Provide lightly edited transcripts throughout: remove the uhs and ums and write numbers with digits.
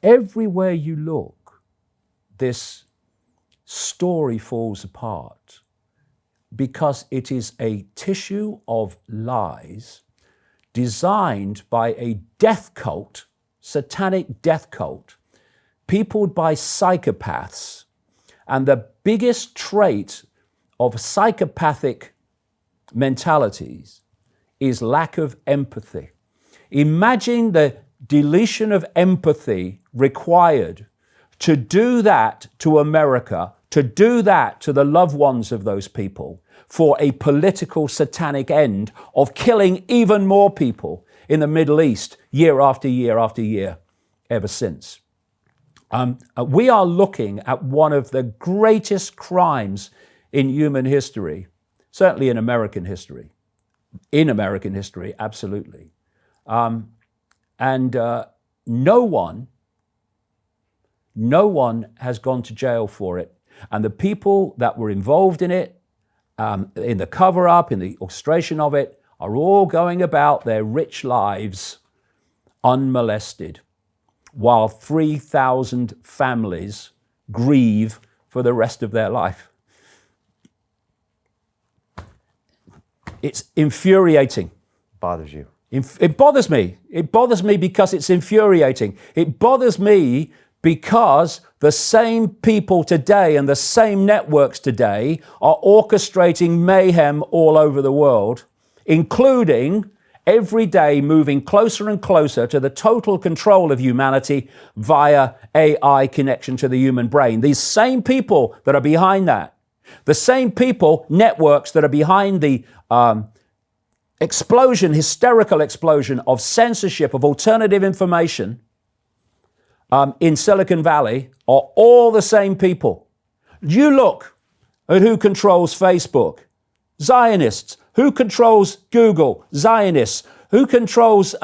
everywhere you look, this story falls apart because it is a tissue of lies designed by a death cult, satanic death cult, peopled by psychopaths. And the biggest trait of psychopathic mentalities is lack of empathy. Imagine the deletion of empathy required to do that to America, to do that to the loved ones of those people, for a political satanic end of killing even more people in the Middle East year after year after year ever since. We are looking at one of the greatest crimes in human history, certainly in American history. In American history, absolutely. No one has gone to jail for it. And the people that were involved in it, in the cover-up, in the orchestration of it, are all going about their rich lives unmolested, while 3,000 families grieve for the rest of their life. It's infuriating. Bothers you? It bothers me. It bothers me because it's infuriating. It bothers me because the same people today and the same networks today are orchestrating mayhem all over the world, including every day moving closer and closer to the total control of humanity via AI connection to the human brain. These same people that are behind that, the same people, networks that are behind the hysterical explosion of censorship, of alternative information in Silicon Valley, are all the same people. You look at who controls Facebook, Zionists. Who controls Google? Zionists. Who controls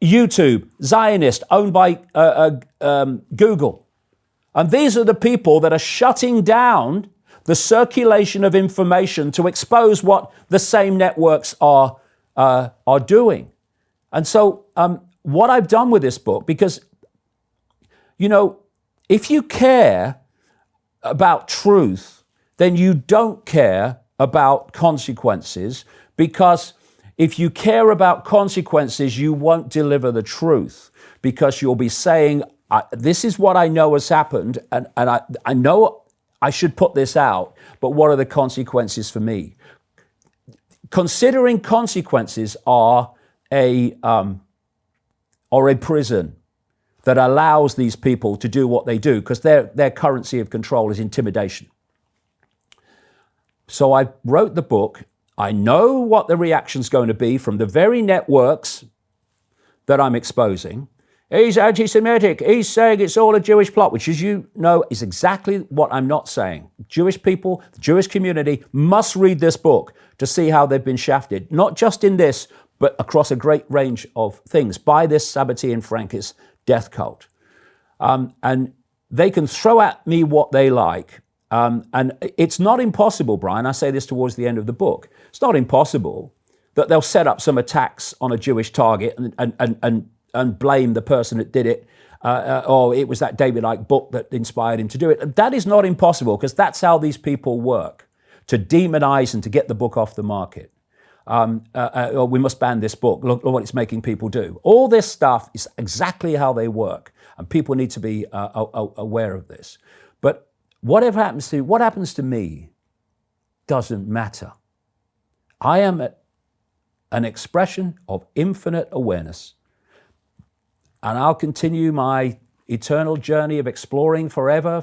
YouTube? Zionist, owned by Google. And these are the people that are shutting down the circulation of information to expose what the same networks are doing. And so what I've done with this book, because, you know, if you care about truth, then you don't care about consequences, because if you care about consequences, you won't deliver the truth, because you'll be saying, this is what I know has happened, and I know I should put this out, but what are the consequences for me? Considering consequences are a prison that allows these people to do what they do, because their currency of control is intimidation. So I wrote the book. I know what the reaction's going to be from the very networks that I'm exposing. He's anti-Semitic. He's saying it's all a Jewish plot, which, as you know, is exactly what I'm not saying. Jewish people, the Jewish community must read this book to see how they've been shafted, not just in this, but across a great range of things by this Sabbatean Frankist death cult. And they can throw at me what they like. And it's not impossible, Brian, I say this towards the end of the book, it's not impossible that they'll set up some attacks on a Jewish target and blame the person that did it, or it was that David Icke book that inspired him to do it. That is not impossible, because that's how these people work, to demonize and to get the book off the market. Or we must ban this book, look what it's making people do. All this stuff is exactly how they work, and people need to be aware of this. But what happens to me doesn't matter. I am an expression of infinite awareness, and I'll continue my eternal journey of exploring forever,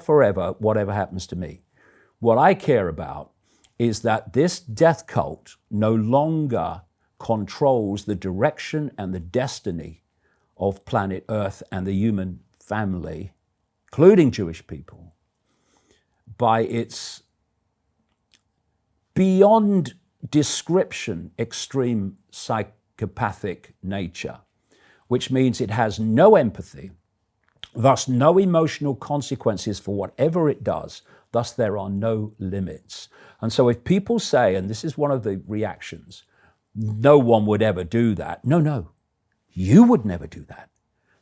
whatever happens to me. What I care about is that this death cult no longer controls the direction and the destiny of planet Earth and the human family, including Jewish people, by its beyond description extreme psychopathic nature, which means it has no empathy, thus no emotional consequences for whatever it does, thus there are no limits. And so if people say, and this is one of the reactions, no one would ever do that. No, you would never do that.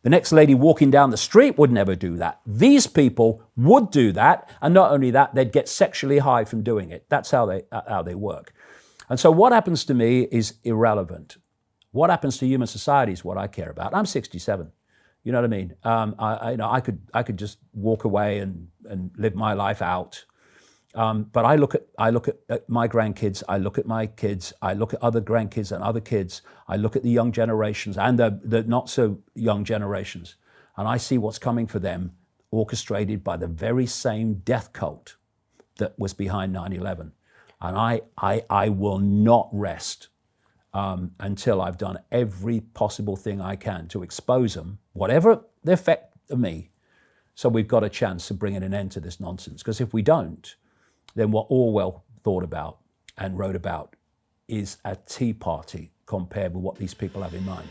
The next lady walking down the street would never do that. These people would do that, and not only that, they'd get sexually high from doing it. That's how they work. And so what happens to me is irrelevant. What happens to human society is what I care about. I'm 67. You know what I mean? I could just walk away and live my life out. But I look at my grandkids, I look at my kids, I look at other grandkids and other kids, I look at the young generations and the not so young generations, and I see what's coming for them, orchestrated by the very same death cult that was behind 9/11. And I will not rest until I've done every possible thing I can to expose them, whatever the effect of me, so we've got a chance of bringing an end to this nonsense. Because if we don't, then what Orwell thought about and wrote about is a tea party compared with what these people have in mind.